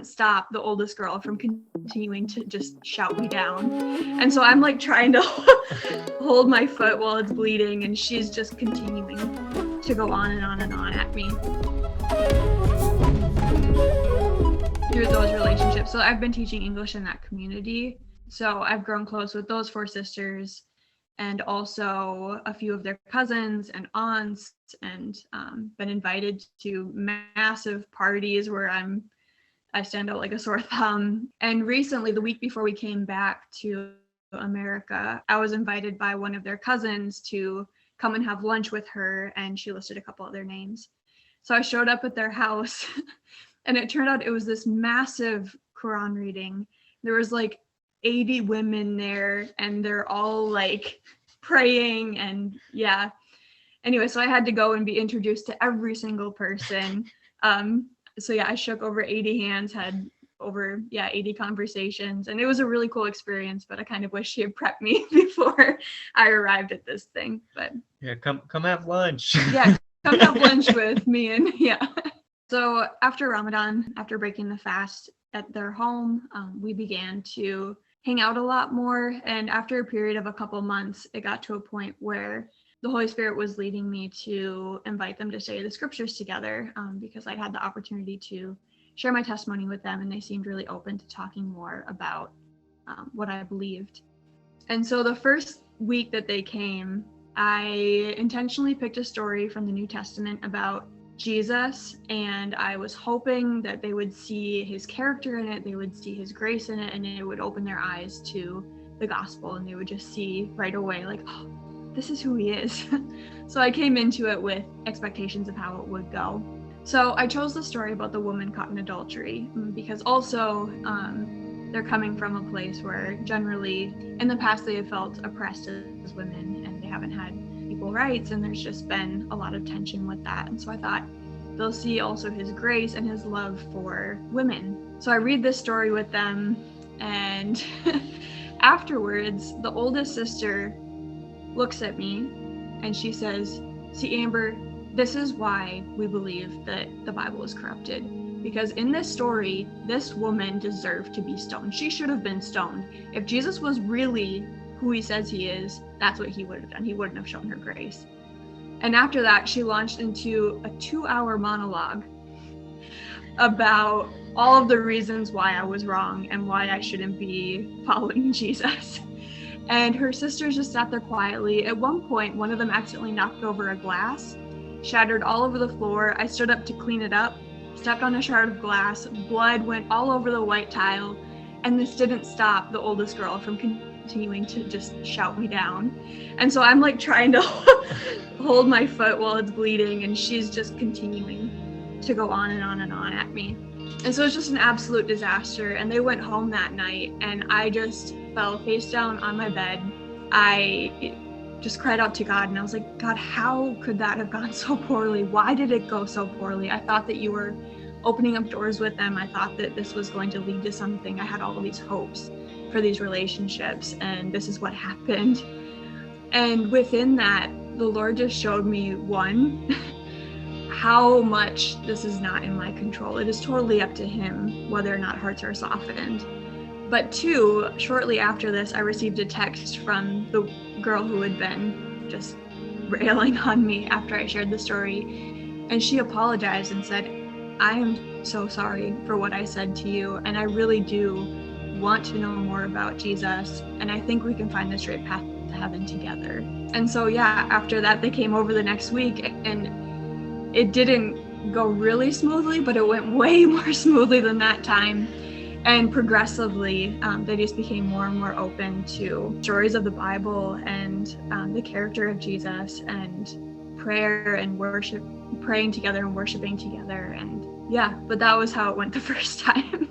didn't stop the oldest girl from continuing to just shout me down. And so I'm like trying to hold my foot while it's bleeding, and she's just continuing to go on and on and on at me through those relationships. So I've been teaching English in that community. So I've grown close with those 4 sisters, and also a few of their cousins and aunts, and been invited to massive parties where I stand out like a sore thumb. And recently, the week before we came back to America, I was invited by one of their cousins to come and have lunch with her, and she listed a couple other names. So I showed up at their house and it turned out it was this massive Quran reading. There was like 80 women there, and they're all like praying, and yeah. Anyway, so I had to go and be introduced to every single person. So yeah, I shook over 80 hands, had over 80 conversations, and it was a really cool experience, but I kind of wish she had prepped me before I arrived at this thing. But yeah, come have lunch. Yeah, come have lunch with me. And yeah. So after Ramadan, after breaking the fast at their home, we began to hang out a lot more. And after a period of a couple months, it got to a point where the Holy Spirit was leading me to invite them to study the scriptures together, because I had the opportunity to share my testimony with them, and they seemed really open to talking more about what I believed. And so the first week that they came, I intentionally picked a story from the New Testament about Jesus, and I was hoping that they would see his character in it, they would see his grace in it, and it would open their eyes to the gospel, and they would just see right away, like, oh, this is who he is. So I came into it with expectations of how it would go. So I chose the story about the woman caught in adultery because also they're coming from a place where generally in the past they have felt oppressed as women, and they haven't had equal rights, and there's just been a lot of tension with that. And so I thought they'll see also his grace and his love for women. So I read this story with them, and afterwards the oldest sister looks at me and she says, "See, Amber, this is why we believe that the Bible is corrupted. Because in this story, this woman deserved to be stoned. She should have been stoned. If Jesus was really who he says he is, that's what he would have done. He wouldn't have shown her grace." And after that, she launched into a 2-hour monologue about all of the reasons why I was wrong and why I shouldn't be following Jesus. And her sisters just sat there quietly. At one point, one of them accidentally knocked over a glass, shattered all over the floor. I stood up to clean it up, stepped on a shard of glass, blood went all over the white tile, and this didn't stop the oldest girl from continuing to just shout me down. And so I'm like trying to hold my foot while it's bleeding, and she's just continuing to go on and on and on at me. And so it's just an absolute disaster. And they went home that night, and I just fell face down on my bed. I just cried out to God, and I was like, "God, how could that have gone so poorly? Why did it go so poorly? I thought that you were opening up doors with them. I thought that this was going to lead to something. I had all of these hopes for these relationships, and this is what happened." And within that, the Lord just showed me, one, how much this is not in my control. It is totally up to him whether or not hearts are softened. But two, shortly after this, I received a text from the girl who had been just railing on me after I shared the story. And she apologized and said, "I am so sorry for what I said to you. And I really do want to know more about Jesus. And I think we can find the straight path to heaven together." And so, yeah, after that, they came over the next week, and it didn't go really smoothly, but it went way more smoothly than that time. And progressively, they just became more and more open to stories of the Bible and the character of Jesus and prayer and worship, praying together and worshiping together. And yeah, but that was how it went the first time.